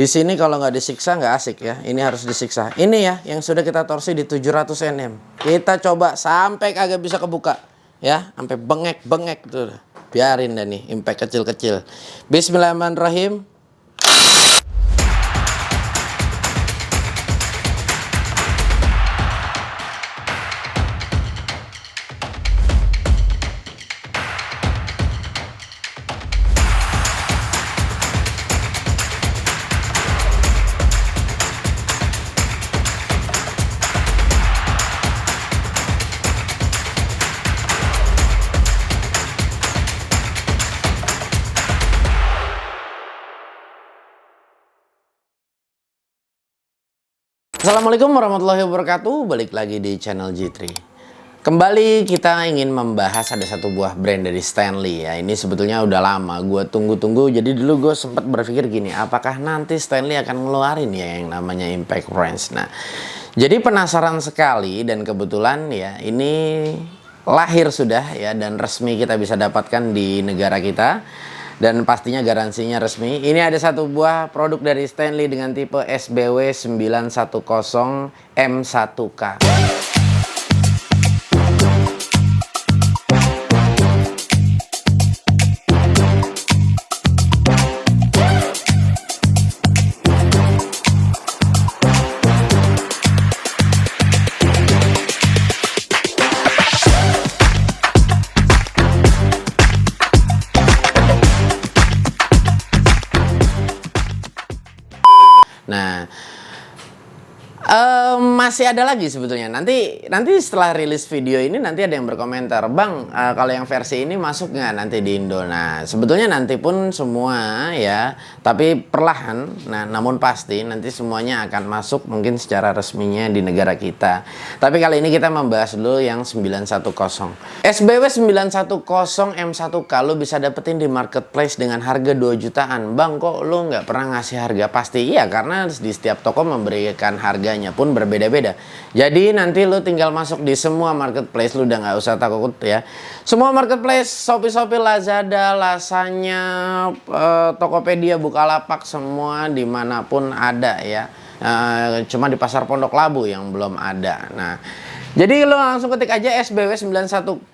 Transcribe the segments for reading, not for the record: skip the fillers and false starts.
Di sini kalau nggak disiksa nggak asik ya. Ini harus disiksa. Ini ya yang sudah kita torsi di 700 Nm. Kita coba sampai kagak bisa kebuka ya, sampai bengek-bengek tuh. Biarin dah nih impact kecil-kecil. Bismillahirrahmanirrahim. Assalamualaikum warahmatullahi wabarakatuh. Balik lagi di channel G3. Kembali kita ingin membahas ada satu buah brand dari Stanley ya. Ini sebetulnya udah lama gue tunggu-tunggu. Jadi dulu gue sempat berpikir gini, apakah nanti Stanley akan ngeluarin ya yang namanya Impact Range. Nah, jadi penasaran sekali dan kebetulan ya ini lahir sudah ya dan resmi kita bisa dapatkan di negara kita. Dan pastinya garansinya resmi. Ini ada satu buah produk dari Stanley dengan tipe SBW 910 M1K. Nah, masih ada lagi sebetulnya. Nanti setelah rilis video ini nanti ada yang berkomentar, Bang, kalau yang versi ini masuk nggak nanti di Indo? Nah, sebetulnya nanti pun semua ya, tapi perlahan. Nah, namun pasti nanti semuanya akan masuk mungkin secara resminya di negara kita. Tapi kali ini kita membahas dulu yang 910. SBW 910 M1K lo bisa dapetin di marketplace dengan harga 2 jutaan. Bang, kok lo nggak pernah ngasih harga pasti? Iya, karena di setiap toko memberikan harganya pun berbeda-beda. Jadi nanti lu tinggal masuk di semua marketplace, lu udah nggak usah takut ya. Semua marketplace, Shopee, Lazada, Lasanya, Tokopedia, Bukalapak, semua dimanapun ada ya. Cuma di Pasar Pondok Labu yang belum ada. Nah, jadi lu langsung ketik aja SBW 910.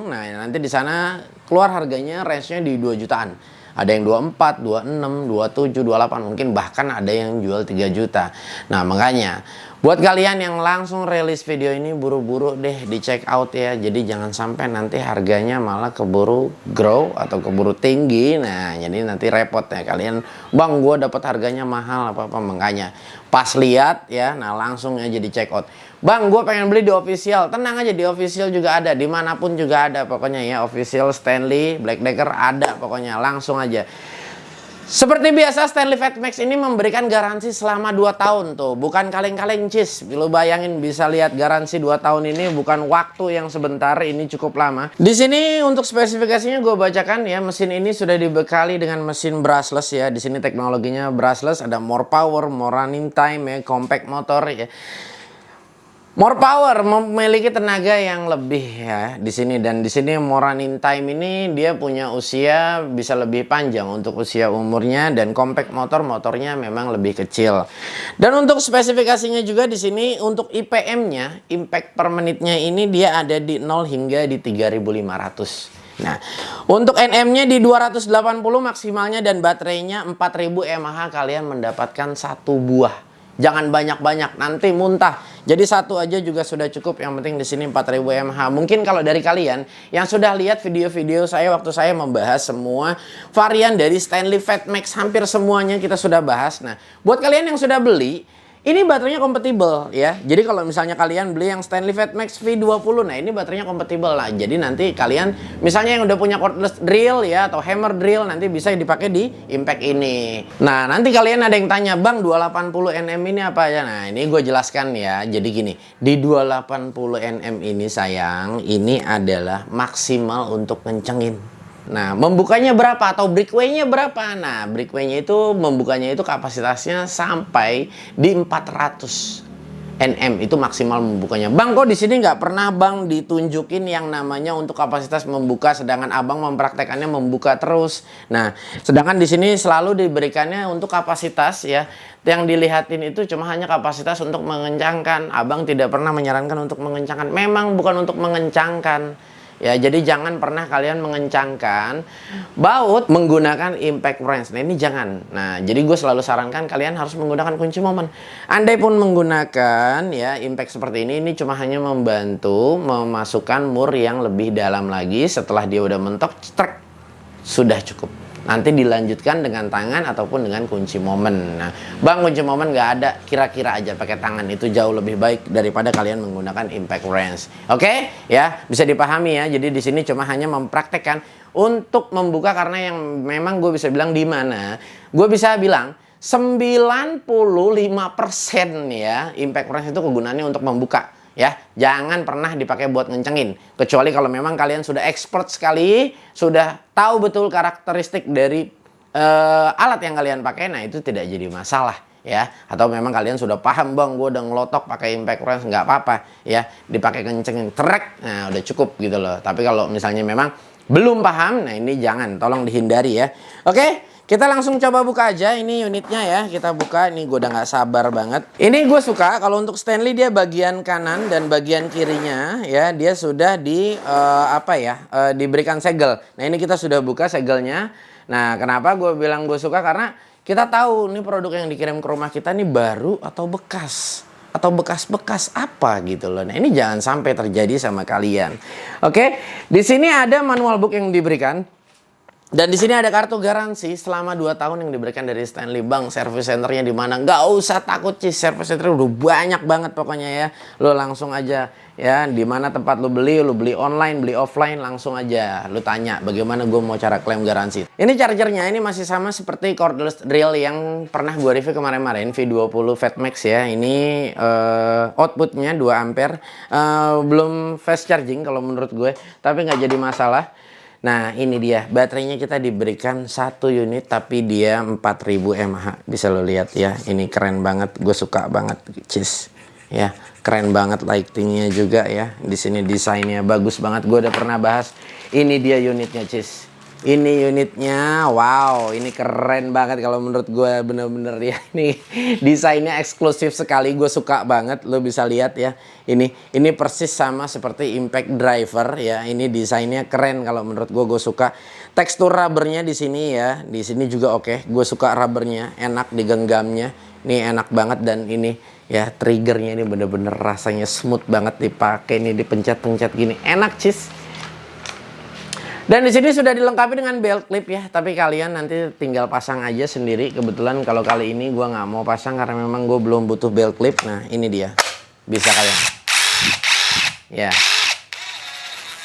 Nah, nanti di sana keluar harganya range-nya di 2 jutaan. Ada yang 24, 26, 27, 28, mungkin bahkan ada yang jual 3 juta. Nah, makanya buat kalian yang langsung rilis video ini buru-buru deh di check out ya. Jadi jangan sampai nanti harganya malah keburu grow atau keburu tinggi. Nah, jadi nanti repot ya kalian. Bang, gue dapat harganya mahal apa-apa. Makanya pas lihat ya, nah langsung aja di check out. Bang, gue pengen beli di official. Tenang aja, di official juga ada, dimanapun juga ada pokoknya ya. Official Stanley, Black Decker ada pokoknya, langsung aja. Seperti biasa Stanley Fatmax ini memberikan garansi selama 2 tahun tuh. Bukan kaleng-kaleng cis. Lu bayangin bisa lihat garansi 2 tahun ini bukan waktu yang sebentar, ini cukup lama. Di sini untuk spesifikasinya gue bacakan ya. Mesin ini sudah dibekali dengan mesin brushless ya. Di sini teknologinya brushless, ada more power, more running time ya, compact motor ya. More power, memiliki tenaga yang lebih ya di sini, dan di sini more running time ini dia punya usia bisa lebih panjang untuk usia umurnya, dan compact motornya memang lebih kecil. Dan untuk spesifikasinya juga di sini untuk IPM-nya, impact per menitnya ini dia ada di 0 hingga di 3500. Nah, untuk NM-nya di 280 maksimalnya dan baterainya 4000 mAh, kalian mendapatkan satu buah. Jangan banyak-banyak, nanti muntah. Jadi satu aja juga sudah cukup. Yang penting di sini 4000 mAh. Mungkin kalau dari kalian yang sudah lihat video-video saya waktu saya membahas semua varian dari Stanley Fatmax, hampir semuanya kita sudah bahas. Nah, buat kalian yang sudah beli, ini baterainya kompatibel ya. Jadi kalau misalnya kalian beli yang Stanley Fatmax V20, nah ini baterainya kompatibel lah. Jadi nanti kalian misalnya yang udah punya cordless drill ya atau hammer drill, nanti bisa dipakai di impact ini. Nah, nanti kalian ada yang tanya, Bang, 280 Nm ini apa ya? Nah, ini gue jelaskan ya. Jadi gini, di 280 Nm ini sayang, ini adalah maksimal untuk kencengin. Nah, membukanya berapa atau breakaway-nya berapa? Nah, breakaway-nya itu membukanya itu kapasitasnya sampai di 400. Nm itu maksimal membukanya. Bang, kok di sini nggak pernah Bang ditunjukin yang namanya untuk kapasitas membuka, sedangkan Abang mempraktekannya membuka terus. Nah, sedangkan di sini selalu diberikannya untuk kapasitas ya. Yang dilihatin itu cuma hanya kapasitas untuk mengencangkan. Abang tidak pernah menyarankan untuk mengencangkan. Memang bukan untuk mengencangkan. Ya, jadi jangan pernah kalian mengencangkan baut menggunakan impact wrench. Nah, ini jangan. Nah, jadi gue selalu sarankan kalian harus menggunakan kunci momen. Andai pun menggunakan ya impact seperti ini cuma hanya membantu memasukkan mur yang lebih dalam lagi. Setelah dia udah mentok, trek, sudah cukup. Nanti dilanjutkan dengan tangan ataupun dengan kunci momen. Nah, Bang, kunci momen nggak ada, kira-kira aja pakai tangan itu jauh lebih baik daripada kalian menggunakan impact wrench. Oke? Ya, bisa dipahami ya. Jadi di sini cuma hanya mempraktekkan untuk membuka, karena yang memang gue bisa bilang di mana? Gue bisa bilang 95% ya impact wrench itu kegunaannya untuk membuka. Ya, jangan pernah dipakai buat ngencengin. Kecuali kalau memang kalian sudah expert sekali, sudah tahu betul karakteristik dari alat yang kalian pakai, nah itu tidak jadi masalah ya. Atau memang kalian sudah paham, Bang, gue udah ngelotok pakai impact wrench, nggak apa-apa ya, dipakai kencengin, trek, nah udah cukup gitu loh. Tapi kalau misalnya memang belum paham, nah ini jangan, tolong dihindari ya. Oke? Kita langsung coba buka aja ini unitnya ya. Kita buka, ini gue udah nggak sabar banget. Ini gue suka kalau untuk Stanley, dia bagian kanan dan bagian kirinya ya, dia sudah diberikan segel. Nah, ini kita sudah buka segelnya. Nah, kenapa gue bilang gue suka? Karena kita tahu nih produk yang dikirim ke rumah kita ini baru atau bekas. Atau bekas-bekas apa gitu loh. Nah, ini jangan sampai terjadi sama kalian. Oke, di sini ada manual book yang diberikan. Dan di sini ada kartu garansi selama 2 tahun yang diberikan dari Stanley. Bang, service centernya di mana? Nggak usah takut, Cis. Service center udah banyak banget pokoknya ya. Lo langsung aja ya, di mana tempat lo beli online, beli offline, langsung aja lo tanya bagaimana gue mau cara klaim garansi. Ini chargernya ini masih sama seperti cordless drill yang pernah gue review kemarin-kemarin, V20 Fatmax ya. Ini outputnya 2 ampere. Belum fast charging kalau menurut gue, tapi nggak jadi masalah. Nah, ini dia, baterainya kita diberikan 1 unit tapi dia 4000 mAh. Bisa lo lihat ya, ini keren banget, gue suka banget, Cis. Ya, keren banget lightingnya juga ya. Di sini desainnya bagus banget, gue udah pernah bahas. Ini dia unitnya, Cis. Ini unitnya, wow, ini keren banget kalau menurut gue, bener-bener ya. Ini desainnya eksklusif sekali, gue suka banget. Lo bisa lihat ya, ini persis sama seperti impact driver ya. Ini desainnya keren kalau menurut gue suka. Tekstur rubbernya di sini ya, di sini juga oke. Gue suka rubbernya, enak digenggamnya. Ini enak banget, dan ini ya triggernya ini bener-bener rasanya smooth banget dipakai. Ini dipencet-pencet gini, enak, Cis. Dan di sini sudah dilengkapi dengan belt clip ya, tapi kalian nanti tinggal pasang aja sendiri. Kebetulan kalau kali ini gue nggak mau pasang karena memang gue belum butuh belt clip. Nah, ini dia, bisa kalian. Ya.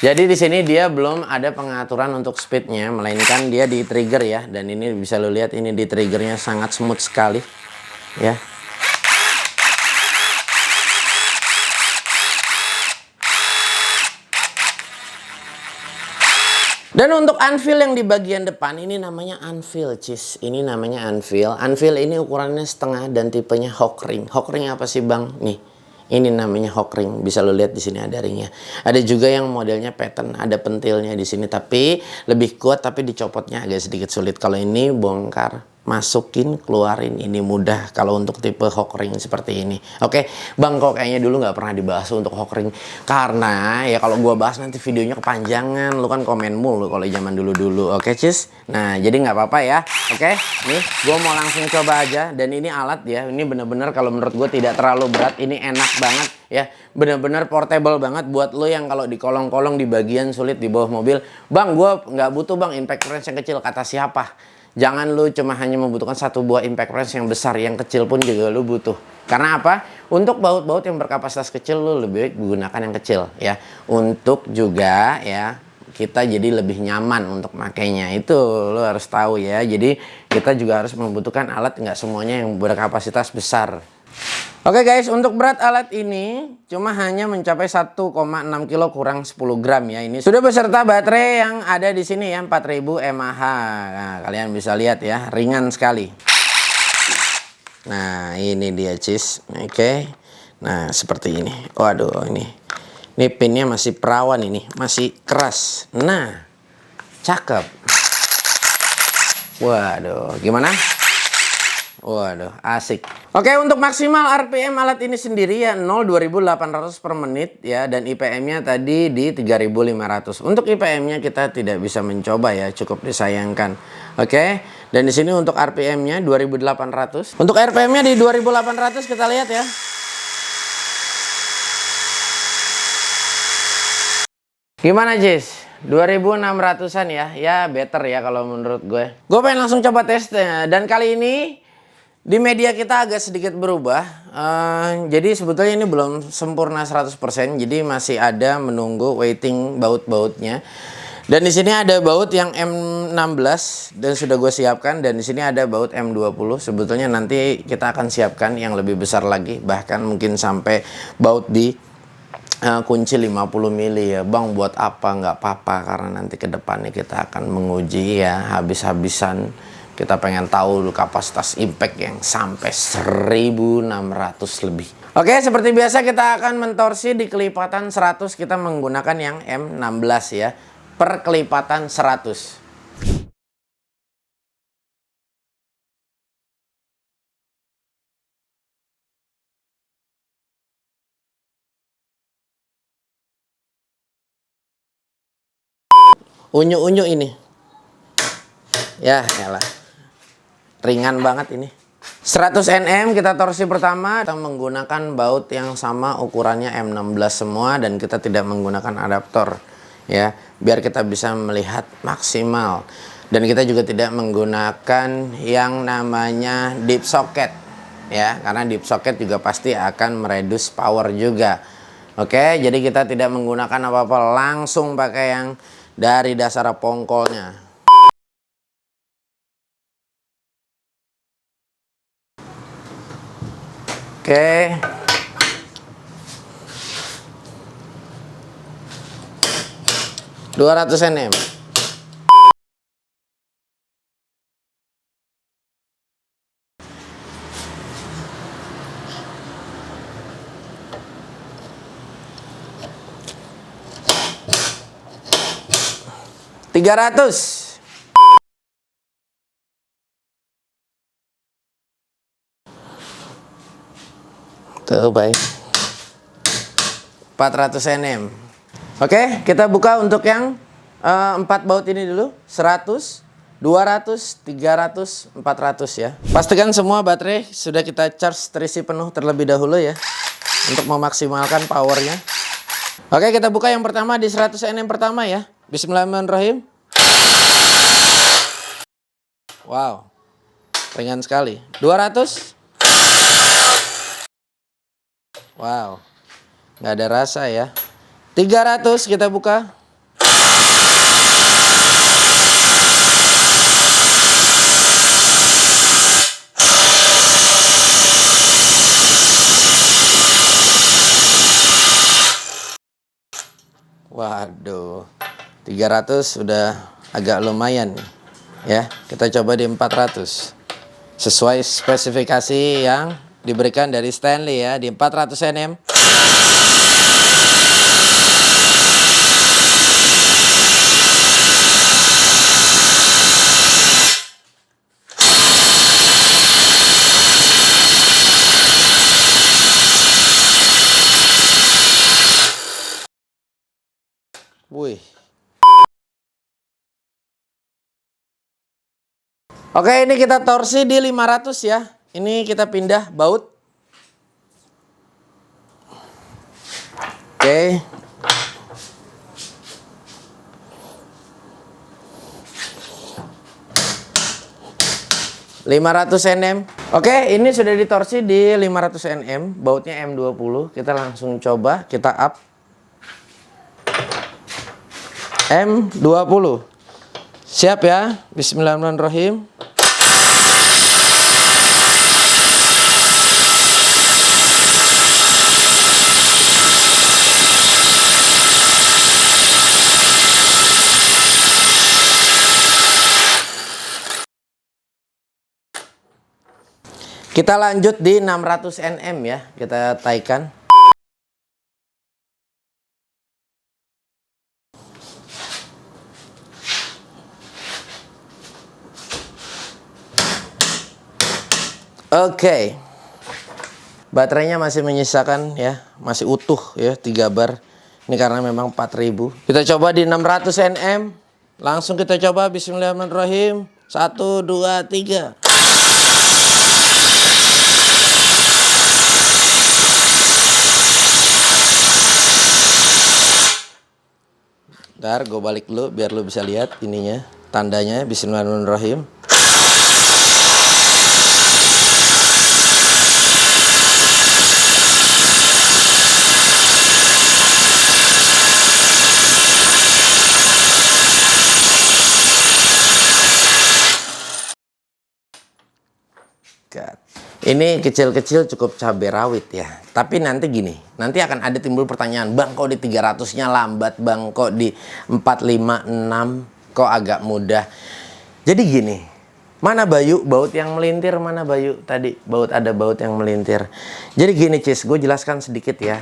Jadi di sini dia belum ada pengaturan untuk speednya, melainkan dia di trigger ya. Dan ini bisa lo lihat, ini di triggernya sangat smooth sekali, ya. Dan untuk anvil yang di bagian depan ini namanya anvil, Cis. Ini namanya anvil. Anvil ini ukurannya setengah dan tipenya hook ring. Hook ring apa sih, Bang? Nih, ini namanya hook ring. Bisa lo lihat di sini ada ringnya. Ada juga yang modelnya pattern, ada pentilnya di sini, tapi lebih kuat, tapi dicopotnya agak sedikit sulit. Kalau ini bongkar, masukin, keluarin, ini mudah kalau untuk tipe hook ring seperti ini. Oke, Bang, kok kayaknya dulu nggak pernah dibahas untuk hook ring, karena ya kalau gua bahas nanti videonya kepanjangan, lu kan komen mulu kalau zaman dulu-dulu. Oke, Cis. Nah, jadi nggak apa-apa ya. Oke, nih gua mau langsung coba aja. Dan ini alat ya, ini bener-bener kalau menurut gua tidak terlalu berat, ini enak banget ya, bener-bener portable banget buat lo yang kalau di kolong-kolong di bagian sulit di bawah mobil. Bang, gua nggak butuh, Bang, impact wrench yang kecil. Kata siapa? Jangan lu cuma hanya membutuhkan 1 buah impact wrench yang besar, yang kecil pun juga lu butuh. Karena apa? Untuk baut-baut yang berkapasitas kecil lu lebih baik menggunakan yang kecil ya. Untuk juga ya kita jadi lebih nyaman untuk makainya. Itu lu harus tahu ya. Jadi kita juga harus membutuhkan alat, nggak semuanya yang berkapasitas besar. Oke guys, untuk berat alat ini cuma hanya mencapai 1,6 kilo kurang 10 gram ya. Ini sudah beserta baterai yang ada di sini ya, 4000 mAh. Nah, kalian bisa lihat ya, ringan sekali. Nah, ini dia, Cis. Oke. Nah, seperti ini. Waduh, ini pinnya masih perawan ini, masih keras. Nah, cakep. Waduh, gimana? Waduh, asik. Oke, untuk maksimal RPM alat ini sendiri ya 0,2800 per menit ya, dan IPM-nya tadi di 3.500. Untuk IPM-nya kita tidak bisa mencoba ya, cukup disayangkan. Oke, dan di sini untuk RPM-nya 2.800. Untuk RPM-nya di 2.800 kita lihat ya. Gimana, Jis? 2.600-an ya. Ya, better ya kalau menurut gue. Gue pengen langsung coba tesnya. Dan kali ini di media kita agak sedikit berubah. Jadi sebetulnya ini belum sempurna 100%. Jadi masih ada menunggu waiting baut-bautnya. Dan di sini ada baut yang M16 dan sudah gue siapkan, dan di sini ada baut M20. Sebetulnya nanti kita akan siapkan yang lebih besar lagi, bahkan mungkin sampai baut di kunci 50 mili ya. Bang, buat apa? Nggak apa-apa, karena nanti ke depannya kita akan menguji ya habis-habisan. Kita pengen tahu kapasitas impact yang sampai 1.600 lebih. Oke, seperti biasa kita akan mentorsi di kelipatan 100. Kita menggunakan yang M16 ya, per kelipatan 100. Unyu-unyu ini. Ya, elah. Ringan banget ini. 100 Nm kita torsi pertama. Kita menggunakan baut yang sama, ukurannya M16 semua, dan kita tidak menggunakan adaptor ya, biar kita bisa melihat maksimal. Dan kita juga tidak menggunakan yang namanya deep socket ya, karena deep socket juga pasti akan mereduce power juga. Oke, jadi kita tidak menggunakan apa-apa, langsung pakai yang dari dasar pongkolnya. Oke. Dua 200 Nm. Tiga 300. Tuh, baik. 400 Nm. Oke, kita buka untuk yang 4 baut ini dulu. 100, 200, 300, 400 ya. Pastikan semua baterai sudah kita charge terisi penuh terlebih dahulu ya, untuk memaksimalkan powernya. Oke, kita buka yang pertama di 100 Nm pertama ya. Bismillahirrahmanirrahim. Wow, ringan sekali. 200. Wow, nggak ada rasa ya. 300 kita buka. Waduh, 300 sudah agak lumayan nih ya. Kita coba di 400. Sesuai spesifikasi yang diberikan dari Stanley ya, di 400 Nm. Wih. Oke, ini kita torsi di 500 ya. Ini kita pindah baut. Oke. Nm. Oke, ini sudah ditorsi di 500 Nm. Bautnya M20. Kita langsung coba, kita up. M20. Siap ya. Bismillahirrahmanirrahim. Kita lanjut di 600 Nm ya, kita taikan. Oke. Baterainya masih menyisakan ya, masih utuh ya 3 bar. Ini karena memang 4000. Kita coba di 600 Nm. Langsung kita coba, bismillahirrahmanirrahim. 1 2 3. Ntar gue balik dulu biar lu bisa lihat ininya, tandanya. Bismillahirrahmanirrahim. Ini kecil-kecil cukup cabai rawit ya. Tapi nanti gini, nanti akan ada timbul pertanyaan, Bang kok di 300-nya lambat, Bang kok di 456 kok agak mudah. Jadi gini, mana Bayu baut yang melintir, mana Bayu tadi ada baut yang melintir. Jadi gini Cis, gue jelaskan sedikit ya.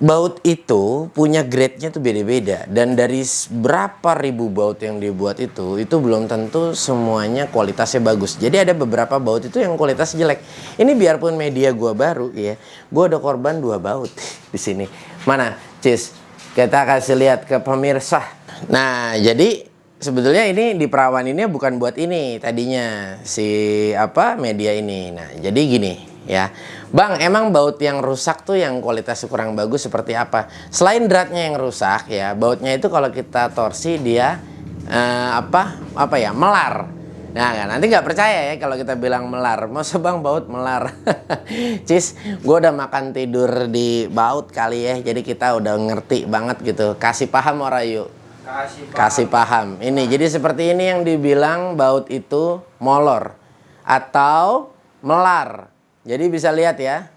Baut itu punya grade-nya tuh beda-beda, dan dari berapa ribu baut yang dibuat itu belum tentu semuanya kualitasnya bagus. Jadi ada beberapa baut itu yang kualitasnya jelek. Ini biarpun media gua baru ya, gua ada korban 2 baut di sini. Mana, Cis? Kita kasih lihat ke pemirsa. Nah, jadi sebetulnya ini di perawan ini bukan buat ini tadinya si media ini. Nah, jadi gini ya. Bang, emang baut yang rusak tuh yang kualitasnya kurang bagus seperti apa? Selain dratnya yang rusak ya, bautnya itu kalau kita torsi dia melar. Nah, nanti nggak percaya ya kalau kita bilang melar. Masa Bang baut melar? Cis, gue udah makan tidur di baut kali ya. Jadi kita udah ngerti banget gitu. Kasih paham orang yuk. Kasih paham. Ini jadi seperti ini yang dibilang baut itu molor atau melar. Jadi bisa lihat ya.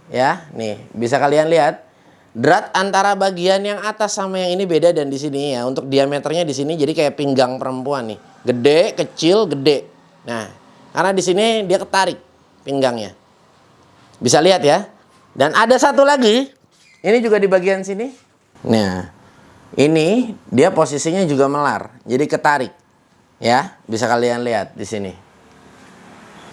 Ya, nih bisa kalian lihat. Drat antara bagian yang atas sama yang ini beda, dan di sini ya untuk diameternya di sini jadi kayak pinggang perempuan nih. Gede, kecil, gede. Nah, karena di sini dia ketarik pinggangnya. Bisa lihat ya. Dan ada satu lagi. Ini juga di bagian sini. Nah, ini dia posisinya juga melar. Jadi ketarik. Ya, bisa kalian lihat di sini.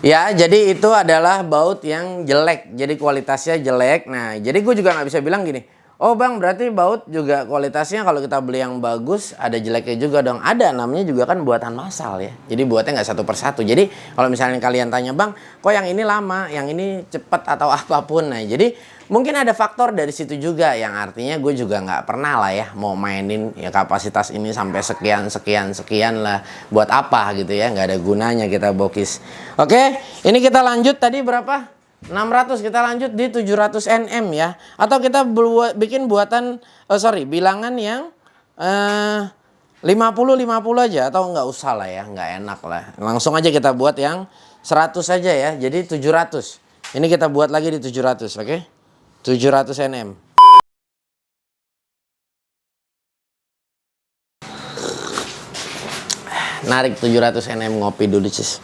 Ya, jadi itu adalah baut yang jelek. Jadi kualitasnya jelek. Nah, jadi gue juga nggak bisa bilang gini, oh Bang berarti baut juga kualitasnya kalau kita beli yang bagus ada jeleknya juga dong. Ada, namanya juga kan buatan massal ya. Jadi buatnya nggak satu persatu. Jadi kalau misalnya kalian tanya, Bang kok yang ini lama, yang ini cepat atau apapun. Nah, jadi mungkin ada faktor dari situ juga, yang artinya gue juga nggak pernah lah ya mau mainin ya kapasitas ini sampai sekian lah, buat apa gitu ya, nggak ada gunanya kita bokis. Oke, ini kita lanjut tadi berapa? 600, kita lanjut di 700 Nm ya, atau kita bikin buatan bilangan yang 50 aja, atau nggak usah lah ya, nggak enak lah, langsung aja kita buat yang 100 aja ya. Jadi 700 ini kita buat lagi di 700. Oke, 700 Nm. Narik 700 Nm, ngopi dulu Cis.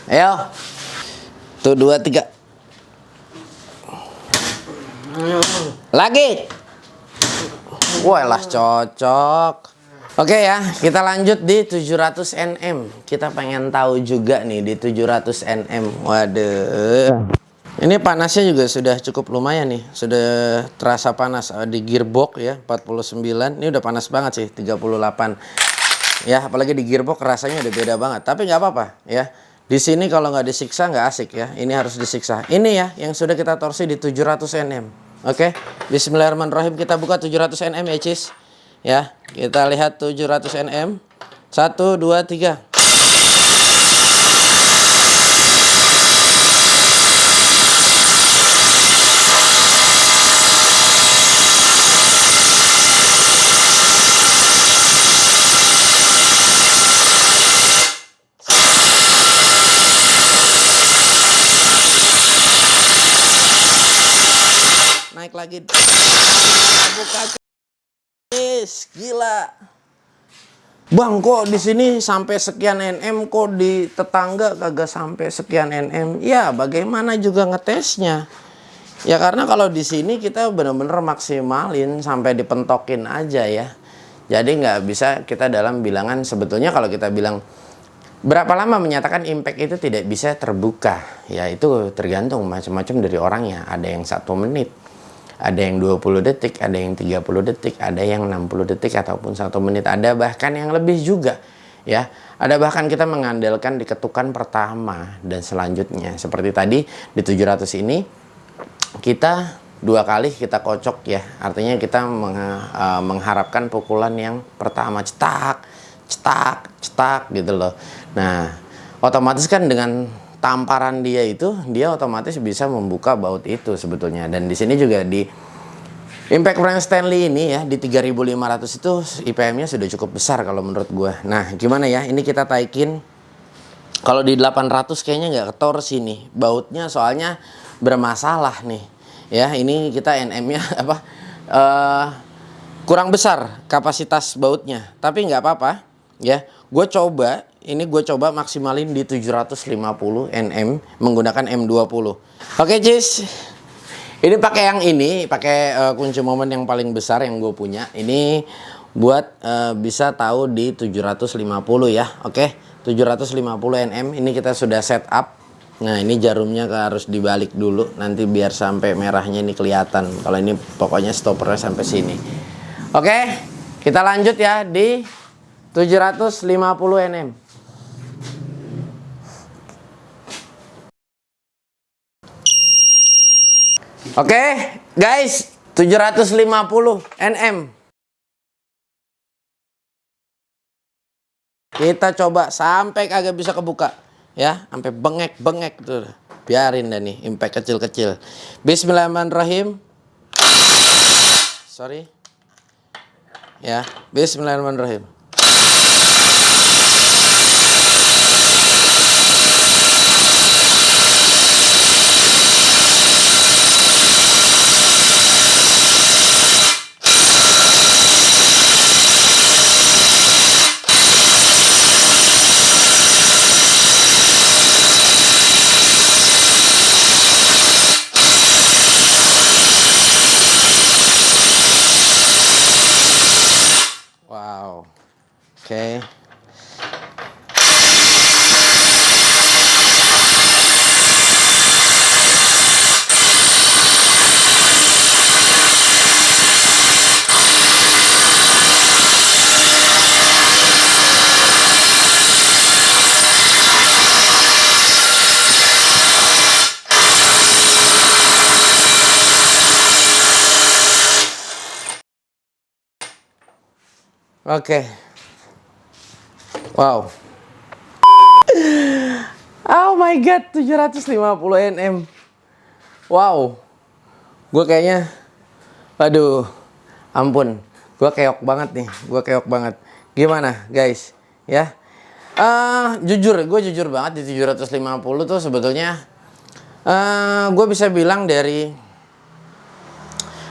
Ayo. Tuh 2 3. Lagi. Wah lah cocok. Oke ya, kita lanjut di 700 Nm. Kita pengen tahu juga nih di 700 Nm. Waduh. Ini panasnya juga sudah cukup lumayan nih. Sudah terasa panas di gearbox ya, 49. Ini udah panas banget sih, 38. Ya, apalagi di gearbox rasanya udah beda banget. Tapi nggak apa-apa ya. Di sini kalau nggak disiksa nggak asik ya. Ini harus disiksa. Ini ya yang sudah kita torsi di 700 Nm. Oke. Bismillahirrahmanirrahim, kita buka 700 Nm ya, Cis. Ya, kita lihat 700 Nm. 1 2 3. Naik lagi. Buka, Cis. Gila. Bang, kok di sini sampai sekian nm, kok di tetangga kagak sampai sekian nm? Ya, bagaimana juga ngetesnya? Ya karena kalau di sini kita benar-benar maksimalin sampai dipentokin aja ya. Jadi nggak bisa kita dalam bilangan, sebetulnya kalau kita bilang berapa lama menyatakan impact itu tidak bisa terbuka, ya itu tergantung macam-macam dari orangnya. Ada yang 1 menit, ada yang 20 detik, ada yang 30 detik, ada yang 60 detik ataupun 1 menit, ada bahkan yang lebih juga ya. Ada bahkan kita mengandalkan di ketukan pertama dan selanjutnya. Seperti tadi di 700 ini kita 2 kali kita kocok ya. Artinya kita mengharapkan pukulan yang pertama cetak, cetak, cetak gitu loh. Nah, otomatis kan dengan tamparan dia itu, dia otomatis bisa membuka baut itu sebetulnya. Dan di sini juga di impact Frank Stanley ini ya, di 3500 itu IPM-nya sudah cukup besar kalau menurut gue. Nah, gimana ya? Ini kita taikin. Kalau di 800 kayaknya nggak ketorsi nih bautnya, soalnya bermasalah nih. Ya, ini kita NM-nya apa? Kurang besar kapasitas bautnya. Tapi nggak apa-apa ya. Gue coba maksimalin di 750 Nm menggunakan M20. Oke, Cis. Ini pakai yang ini, pakai kunci momen yang paling besar yang gue punya. Ini buat bisa tahu di 750 ya. Oke, 750 Nm ini kita sudah setup. Nah, ini jarumnya harus dibalik dulu nanti biar sampai merahnya ini kelihatan. Kalau ini pokoknya stoppernya sampai sini. Oke, kita lanjut ya di 750 Nm. Oke, guys, 750 Nm. Kita coba sampai kagak bisa kebuka ya, sampai bengek-bengek tuh. Biarin dah nih impact kecil-kecil. Bismillahirrahmanirrahim. Sorry. Ya, bismillahirrahmanirrahim. Wow. Oke. Oke. Wow. Oh my god, 750 Nm. Wow. Gue kayaknya, aduh, ampun. Gue keok banget nih, gue keok banget. Gimana guys? Ya. Gue jujur banget di 750 tuh sebetulnya gue bisa bilang dari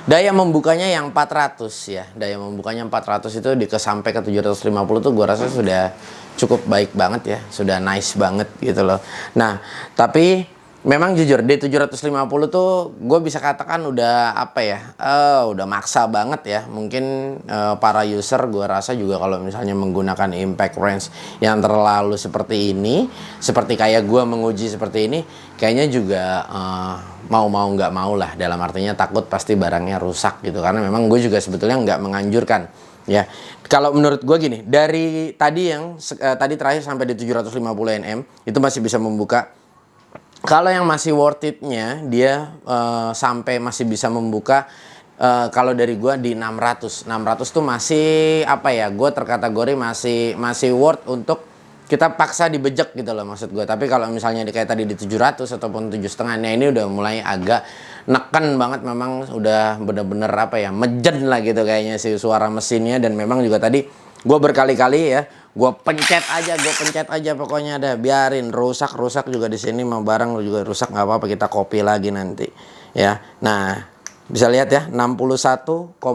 daya membukanya yang 400 ya. Daya membukanya 400 itu sampai ke 750 tuh gue rasa sudah cukup baik banget ya. Sudah nice banget gitu loh. Nah, tapi memang jujur di 750 tuh gue bisa katakan udah apa ya? Udah maksa banget ya. Mungkin para user gue rasa juga kalau misalnya menggunakan impact range yang terlalu seperti ini, seperti kayak gue menguji seperti ini, kayaknya juga mau nggak mau lah, dalam artinya takut pasti barangnya rusak gitu. Karena memang gue juga sebetulnya nggak menganjurkan ya. Kalau menurut gue gini, dari tadi yang tadi terakhir sampai di 750 Nm itu masih bisa membuka. Kalau yang masih worth it-nya dia sampai masih bisa membuka kalau dari gue di 600 tuh masih apa ya, gue terkategori masih worth untuk kita paksa dibejek gitu loh maksud gue. Tapi kalau misalnya kayak tadi di 700 ataupun 7,5, nah ini udah mulai agak neken banget, memang udah bener-bener apa ya, mejen lah gitu kayaknya si suara mesinnya. Dan memang juga tadi gue berkali-kali ya, gue pencet aja pokoknya, ada biarin rusak juga di sini, mau barang juga rusak nggak apa-apa, kita copy lagi nanti ya. Nah bisa lihat ya 61,5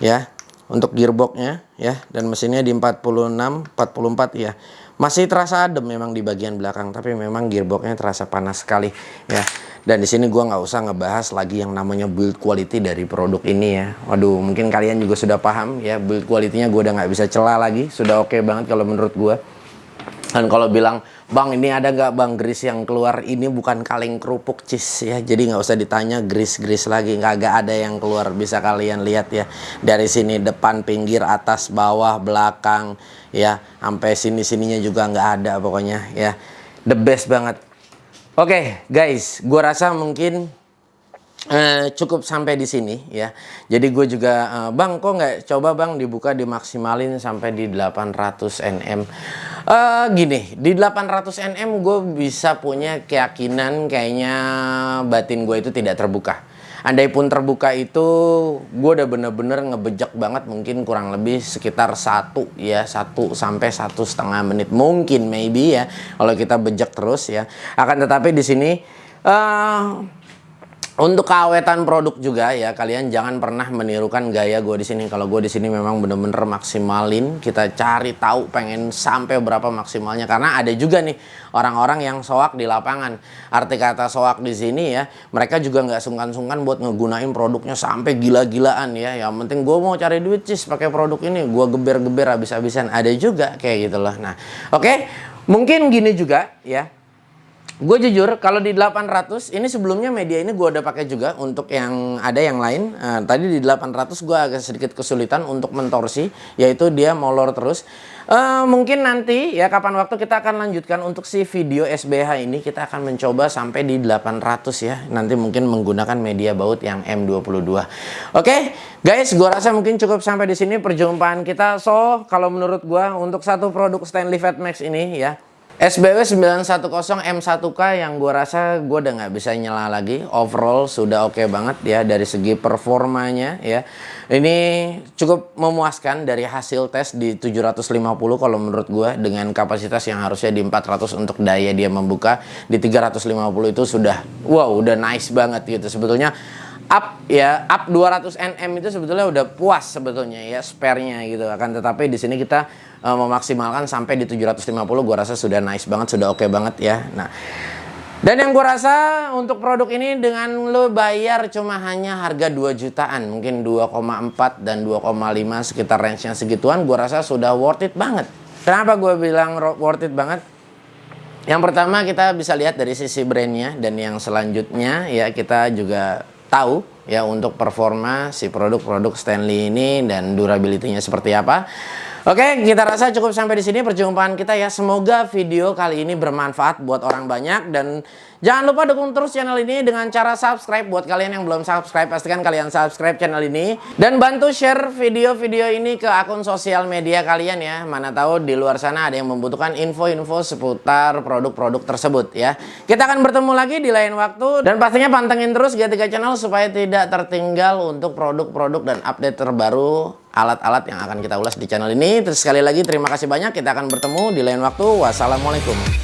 ya untuk gearboxnya ya, dan mesinnya di 46 44 ya. Masih terasa adem memang di bagian belakang, tapi memang gearboxnya terasa panas sekali ya. Dan di sini gua nggak usah ngebahas lagi yang namanya build quality dari produk ini ya. Waduh, mungkin kalian juga sudah paham ya, build quality-nya gua udah nggak bisa celah lagi, sudah oke banget kalau menurut gua. Dan kalau bilang, bang ini ada nggak bang grease yang keluar, ini bukan kaleng kerupuk cheese ya, jadi nggak usah ditanya grease lagi, nggak ada yang keluar. Bisa kalian lihat ya, dari sini depan, pinggir, atas, bawah, belakang ya, sampai sininya juga nggak ada pokoknya ya. The best banget. Oke, guys, gua rasa mungkin cukup sampai di sini ya. Jadi gue juga bang, kok nggak coba bang dibuka dimaksimalin sampai di 800 nm. Gini, di 800 nm gue bisa punya keyakinan kayaknya batin gue itu tidak terbuka. Andai pun terbuka itu, gue udah bener-bener ngebejek banget, mungkin kurang lebih sekitar 1 sampai 1,5 menit mungkin, maybe ya, kalau kita bejek terus ya. Akan tetapi di sini untuk keawetan produk juga ya, kalian jangan pernah menirukan gaya gue di sini. Kalau gue di sini memang bener-bener maksimalin, kita cari tahu pengen sampai berapa maksimalnya, karena ada juga nih orang-orang yang soak di lapangan. Arti kata soak di sini ya, mereka juga nggak sungkan-sungkan buat ngegunain produknya sampai gila-gilaan ya. Yang penting gue mau cari duit cis pakai produk ini, gue geber-geber habis-habisan. Ada juga kayak gitu loh. Nah, oke, mungkin gini juga ya. Gue jujur kalau di 800 ini, sebelumnya media ini gue udah pakai juga untuk yang ada yang lain. Tadi di 800 gue agak sedikit kesulitan untuk mentorsi, yaitu dia molor terus. Mungkin nanti ya kapan waktu kita akan lanjutkan untuk si video SBH ini, kita akan mencoba sampai di 800 ya. Nanti mungkin menggunakan media baut yang M22. Oke, guys, gue rasa mungkin cukup sampai di sini perjumpaan kita. So, kalau menurut gue untuk satu produk Stanley Fatmax ini ya, SBW 910 M1K yang gue rasa gue udah nggak bisa nyela lagi. Overall sudah oke banget ya dari segi performanya ya. Ini cukup memuaskan dari hasil tes di 750 kalau menurut gue, dengan kapasitas yang harusnya di 400 untuk daya dia membuka. Di 350 itu sudah wow, udah nice banget gitu. Sebetulnya up 200 nm itu sebetulnya udah puas sebetulnya ya spare-nya gitu. Akan tetapi di sini kita memaksimalkan sampai di 750, gua rasa sudah nice banget, sudah oke banget ya. Nah, dan yang gua rasa untuk produk ini dengan lo bayar cuma hanya harga 2 jutaan, mungkin 2,4 dan 2,5 sekitar range-nya segituan, gua rasa sudah worth it banget. Kenapa gua bilang worth it banget? Yang pertama, kita bisa lihat dari sisi brandnya, dan yang selanjutnya ya kita juga tahu ya untuk performa si produk-produk Stanley ini dan durability-nya seperti apa. Oke, kita rasa cukup sampai di sini perjumpaan kita ya. Semoga video kali ini bermanfaat buat orang banyak, dan jangan lupa dukung terus channel ini dengan cara subscribe. Buat kalian yang belum subscribe, pastikan kalian subscribe channel ini dan bantu share video-video ini ke akun sosial media kalian ya. Mana tahu di luar sana ada yang membutuhkan info-info seputar produk-produk tersebut ya. Kita akan bertemu lagi di lain waktu, dan pastinya pantengin terus G3 Channel supaya tidak tertinggal untuk produk-produk dan update terbaru alat-alat yang akan kita ulas di channel ini. Terus sekali lagi terima kasih banyak, kita akan bertemu di lain waktu. Wassalamualaikum.